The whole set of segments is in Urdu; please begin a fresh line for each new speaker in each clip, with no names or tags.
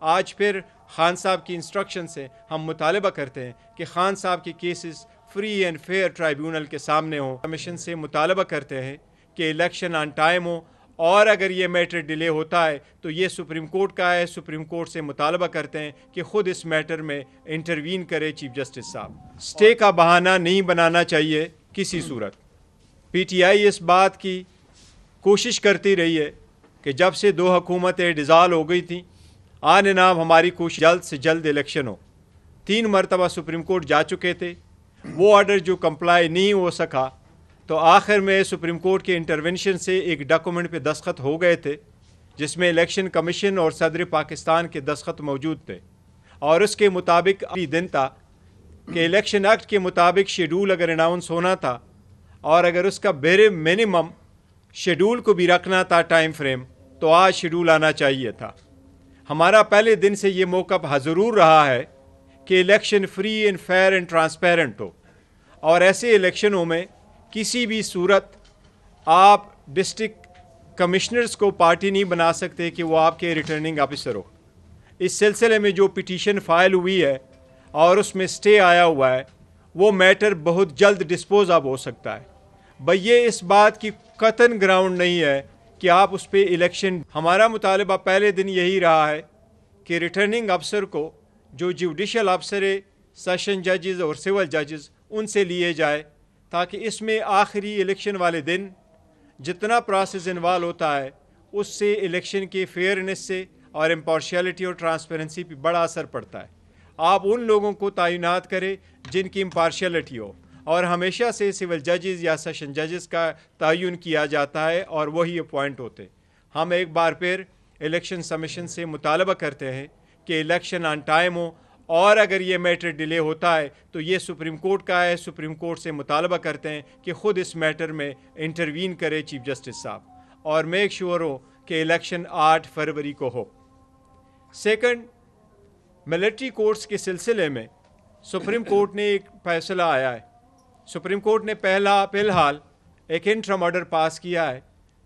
آج پھر خان صاحب کی انسٹرکشن سے ہم مطالبہ کرتے ہیں کہ خان صاحب کے cases free and fair tribunal کے سامنے ہوں۔ کمیشن سے مطالبہ کرتے ہیں کہ الیکشن آن ٹائم ہو، اور اگر یہ میٹر ڈیلے ہوتا ہے تو یہ سپریم کورٹ کا ہے۔ سپریم کورٹ سے مطالبہ کرتے ہیں کہ خود اس میٹر میں انٹروین کرے چیف جسٹس صاحب۔ اسٹے کا بہانہ نہیں بنانا چاہیے کسی صورت۔ پی ٹی آئی اس بات کی کوشش کرتی رہی ہے کہ جب سے دو حکومتیں ڈیزالو ہو گئی تھیں، آن اینڈ آف ہماری کوشش جلد سے جلد الیکشن ہو۔ 3 مرتبہ سپریم کورٹ جا چکے تھے، وہ آرڈر جو کمپلائی نہیں ہو سکا، تو آخر میں سپریم کورٹ کے انٹرونشن سے ایک ڈاکومنٹ پہ دستخط ہو گئے تھے جس میں الیکشن کمیشن اور صدر پاکستان کے دستخط موجود تھے، اور اس کے مطابق ابھی دن تھا کہ الیکشن ایکٹ کے مطابق شیڈول اگر اناؤنس ہونا تھا، اور اگر اس کا بیرے منیمم شیڈول کو بھی رکھنا تھا ٹائم فریم، تو آج شیڈول آنا چاہیے تھا۔ ہمارا پہلے دن سے یہ موقف ضرور رہا ہے کہ election free and fair and transparent ہو، اور ایسے الیکشنوں میں کسی بھی صورت آپ ڈسٹرکٹ کمشنرز کو پارٹی نہیں بنا سکتے کہ وہ آپ کے ریٹرننگ آفیسر ہو۔ اس سلسلے میں جو پٹیشن فائل ہوئی ہے اور اس میں سٹے آیا ہوا ہے، وہ میٹر بہت جلد ڈسپوز اب ہو سکتا ہے۔ بھئی یہ اس بات کی قطعاً گراؤنڈ نہیں ہے کہ آپ اس پہ الیکشن۔ ہمارا مطالبہ پہلے دن یہی رہا ہے کہ ریٹرننگ افسر کو جو جوڈیشل افسر ہے، سیشن ججز اور سول ججز، ان سے لیے جائے، تاکہ اس میں آخری الیکشن والے دن جتنا پروسیس انوالو ہوتا ہے اس سے الیکشن کے فیئرنس سے اور امپارشیلٹی اور ٹرانسپیرنسی پہ بڑا اثر پڑتا ہے۔ آپ ان لوگوں کو تعینات کریں جن کی امپارشیلٹی ہو، اور ہمیشہ سے سول ججز یا سیشن ججز کا تعین کیا جاتا ہے اور وہی اپوائنٹ ہوتے۔ ہم ایک بار پھر الیکشن کمیشن سے مطالبہ کرتے ہیں کہ الیکشن آن ٹائم ہو، اور اگر یہ میٹر ڈیلے ہوتا ہے تو یہ سپریم کورٹ کا ہے۔ سپریم کورٹ سے مطالبہ کرتے ہیں کہ خود اس میٹر میں انٹروین کرے چیف جسٹس صاحب، اور میک شیور ہو کہ الیکشن 8 فروری کو ہو۔ سیکنڈ، ملٹری کورٹس کے سلسلے میں سپریم کورٹ نے ایک فیصلہ آیا ہے۔ سپریم کورٹ نے فی الحال ایک انٹرم آرڈر پاس کیا ہے،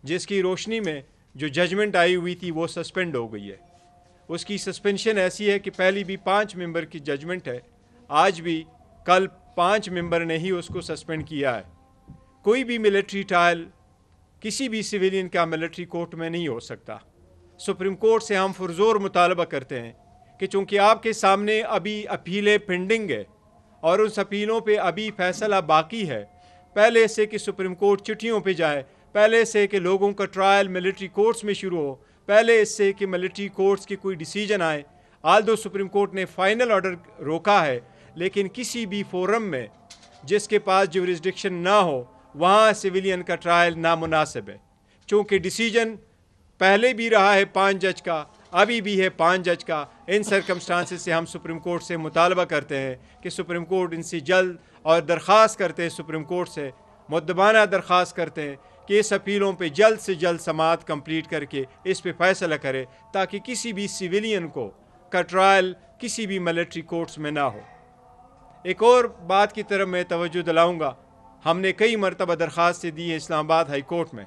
جس کی روشنی میں جو ججمنٹ آئی ہوئی تھی وہ سسپینڈ ہو گئی ہے۔ اس کی سسپینشن ایسی ہے کہ پہلی بھی 5 ممبر کی ججمنٹ ہے، آج بھی کل 5 ممبر نے ہی اس کو سسپینڈ کیا ہے۔ کوئی بھی ملٹری ٹرائل کسی بھی سویلین کا ملٹری کورٹ میں نہیں ہو سکتا۔ سپریم کورٹ سے ہم پرزور مطالبہ کرتے ہیں کہ چونکہ آپ کے سامنے ابھی اپیلیں پینڈنگ ہے اور اس اپیلوں پہ ابھی فیصلہ باقی ہے، پہلے سے کہ سپریم کورٹ چٹھیوں پہ جائے، پہلے سے کہ لوگوں کا ٹرائل ملٹری کورٹس میں شروع ہو، پہلے اس سے کہ ملٹری کورٹس کی کوئی ڈیسیجن آئے۔ آلدو سپریم کورٹ نے فائنل آرڈر روکا ہے، لیکن کسی بھی فورم میں جس کے پاس جیورسڈکشن نہ ہو وہاں سویلین کا ٹرائل نامناسب ہے، چونکہ ڈیسیجن پہلے بھی رہا ہے 5 جج کا، ابھی بھی ہے 5 جج کا۔ ان سرکمسٹانسز سے ہم سپریم کورٹ سے مطالبہ کرتے ہیں کہ سپریم کورٹ ان سے جلد، اور درخواست کرتے ہیں سپریم کورٹ سے مؤدبانہ درخواست کرتے ہیں کہ اس اپیلوں پہ جلد سے جلد سماعت کمپلیٹ کر کے اس پہ فیصلہ کرے، تاکہ کسی بھی سویلین کا ٹرائل کسی بھی ملٹری کورٹس میں نہ ہو۔ ایک اور بات کی طرف میں توجہ دلاؤں گا، ہم نے کئی مرتبہ درخواستیں دی ہیں اسلام آباد ہائی کورٹ میں۔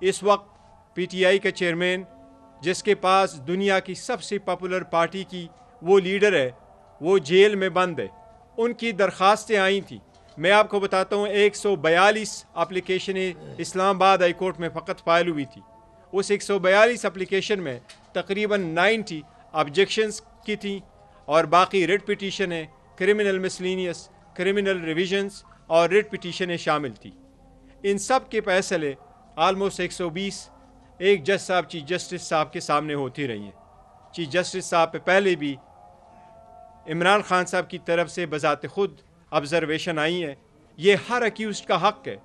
اس وقت پی ٹی آئی کا چیئرمین، جس کے پاس دنیا کی سب سے پاپولر پارٹی کی وہ لیڈر ہے، وہ جیل میں بند ہے۔ ان کی درخواستیں آئی تھیں، میں آپ کو بتاتا ہوں 142 اپلیکیشنیں اسلام آباد ہائی کورٹ میں فقط فائل ہوئی تھی۔ اس 142 اپلیکیشن میں تقریباً 90 آبجیکشنز کی تھیں، اور باقی ریٹ پٹیشنیں، کرمنل مسلینیس، کرمنل ریویژنز اور ریٹ پٹیشنیں شامل تھیں۔ ان سب کے فیصلے آلموسٹ 120 ایک جج صاحب چیف جسٹس صاحب کے سامنے ہوتی رہی ہیں۔ چیف جسٹس صاحب پہ پہلے بھی عمران خان صاحب کی طرف سے بذات خود آبزرویشن آئی ہیں۔ یہ ہر اکیوزڈ کا حق ہے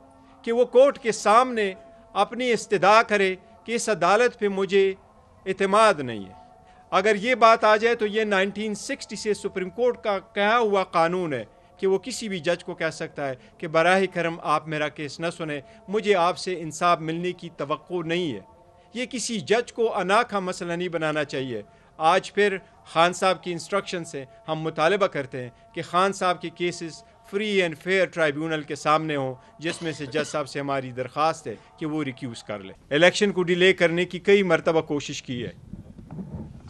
کہ وہ کورٹ کے سامنے اپنی استدعا کرے کہ اس عدالت پہ مجھے اعتماد نہیں ہے۔ اگر یہ بات آ جائے تو یہ 1960 سے سپریم کورٹ کا کہا ہوا قانون ہے کہ وہ کسی بھی جج کو کہہ سکتا ہے کہ براہ کرم آپ میرا کیس نہ سنیں، مجھے آپ سے انصاف ملنے کی توقع نہیں ہے۔ یہ کسی جج کو انا کا مسئلہ نہیں بنانا چاہیے۔ آج پھر خان صاحب کی انسٹرکشن سے ہم مطالبہ کرتے ہیں کہ خان صاحب کے cases free and fair tribunal کے سامنے ہوں، جس میں سے جج صاحب سے ہماری درخواست ہے کہ وہ ریکیوز کر لیں۔ الیکشن کو ڈیلے کرنے کی کئی مرتبہ کوشش کی ہے،